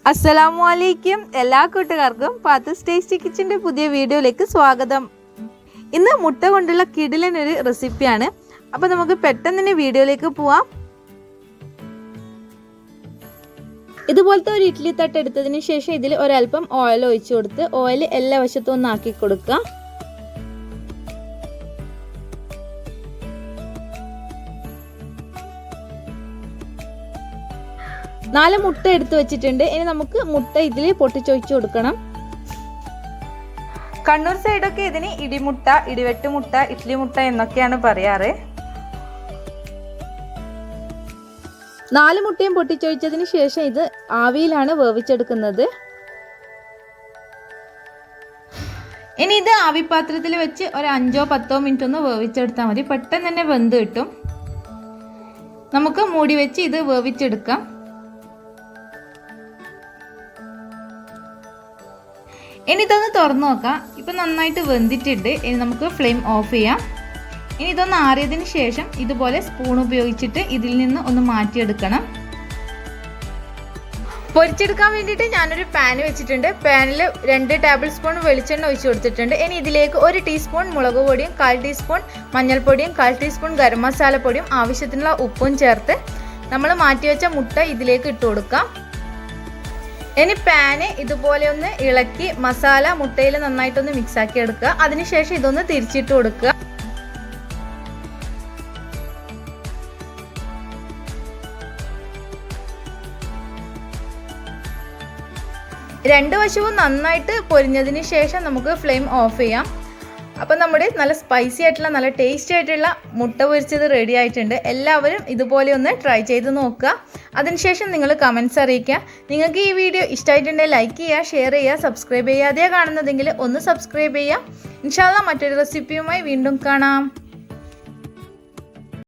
അസ്സലാമുഅലൈക്കും എല്ലാ കൂട്ടുകാർക്കും പാത്തൂസ് ടേസ്റ്റി കിച്ചൻ്റെ പുതിയ വീഡിയോയിലേക്ക് സ്വാഗതം. ഇന്ന് മുട്ട കൊണ്ടുള്ള കിടിലൻ ഒരു റെസിപ്പിയാണ്. അപ്പോൾ നമുക്ക് പെട്ടെന്ന് തന്നെ വീഡിയോയിലേക്ക് പോവാം. ഇതുപോലത്തെ ഒരു ഇഡ്ഡലി തട്ട് എടുത്തതിന് ശേഷം ഇതിൽ ഒരല്പം ഓയിൽ ഒഴിച്ചു കൊടുത്ത് ഓയിൽ എല്ലാ വശത്തും ഒന്ന് ആക്കി കൊടുക്കുക. നാല് മുട്ട എടുത്ത് വെച്ചിട്ടുണ്ട്. ഇനി നമുക്ക് മുട്ട ഇതിൽ പൊട്ടിച്ചൊഴിച്ചു കൊടുക്കണം. കണ്ണൂർ സൈഡൊക്കെ ഇതിന് ഇടിമുട്ട, ഇടിവെട്ട് മുട്ട, ഇഡ്ലി മുട്ട എന്നൊക്കെയാണ് പറയാറ്. 4 മുട്ടയും പൊട്ടിച്ചൊഴിച്ചതിന് ശേഷം ഇത് ആവിയിലാണ് വേവിച്ചെടുക്കുന്നത്. ഇനി ഇത് ആവിപാത്രത്തിൽ വെച്ച് ഒരു 5-10 മിനിറ്റ് ഒന്ന് വേവിച്ചെടുത്താൽ മതി. പെട്ടെന്ന് തന്നെ വെന്ത് കിട്ടും. നമുക്ക് മൂടി വെച്ച് ഇത് വേവിച്ചെടുക്കാം. ഇനി ഇതൊന്ന് തുറന്നു നോക്കാം. ഇപ്പം നന്നായിട്ട് വെന്തിട്ടുണ്ട്. ഇനി നമുക്ക് ഫ്ലെയിം ഓഫ് ചെയ്യാം. ഇനി ഇതൊന്ന് ആറിയതിന് ശേഷം ഇതുപോലെ സ്പൂൺ ഉപയോഗിച്ചിട്ട് ഇതിൽ നിന്ന് ഒന്ന് മാറ്റിയെടുക്കണം. പൊരിച്ചെടുക്കാൻ വേണ്ടിയിട്ട് ഞാനൊരു പാൻ വെച്ചിട്ടുണ്ട്. പാനിൽ 2 ടേബിൾ സ്പൂൺ വെളിച്ചെണ്ണ ഒഴിച്ചു കൊടുത്തിട്ടുണ്ട്. ഇനി ഇതിലേക്ക് 1 ടീസ്പൂൺ മുളക് പൊടിയും 1/4 ടീസ്പൂൺ മഞ്ഞൾപ്പൊടിയും 1/4 ടീസ്പൂൺ ഗരം മസാല പൊടിയും ആവശ്യത്തിനുള്ള ഉപ്പും ചേർത്ത് നമ്മൾ മാറ്റിവെച്ച മുട്ട ഇതിലേക്ക് ഇട്ട് കൊടുക്കാം. ഇനി പാന് ഇതുപോലെ ഒന്ന് ഇളക്കി മസാല മുട്ടയിൽ നന്നായിട്ടൊന്ന് മിക്സ് ആക്കി എടുക്കുക. അതിനുശേഷം ഇതൊന്ന് തിരിച്ചിട്ട് കൊടുക്കുക. രണ്ട് വശവും നന്നായിട്ട് പൊരിഞ്ഞതിന് ശേഷം നമുക്ക് ഫ്ലെയിം ഓഫ് ചെയ്യാം. അപ്പം നമ്മുടെ നല്ല സ്പൈസി ആയിട്ടുള്ള നല്ല ടേസ്റ്റി ആയിട്ടുള്ള മുട്ട പൊരിച്ചത് റെഡി ആയിട്ടുണ്ട്. എല്ലാവരും ഇതുപോലെ ഒന്ന് ട്രൈ ചെയ്ത് നോക്കുക. അതിനുശേഷം നിങ്ങൾ കമൻറ്റ്സ് അറിയിക്കുക. നിങ്ങൾക്ക് ഈ വീഡിയോ ഇഷ്ടമായിട്ടുണ്ടെങ്കിൽ ലൈക്ക് ചെയ്യുക, ഷെയർ ചെയ്യുക, സബ്സ്ക്രൈബ് ചെയ്യുക. അതേ കാണുന്നതെങ്കിൽ ഒന്ന് സബ്സ്ക്രൈബ് ചെയ്യുക. ഇൻഷാ അല്ലാഹ് മറ്റൊരു റെസിപ്പിയുമായി വീണ്ടും കാണാം.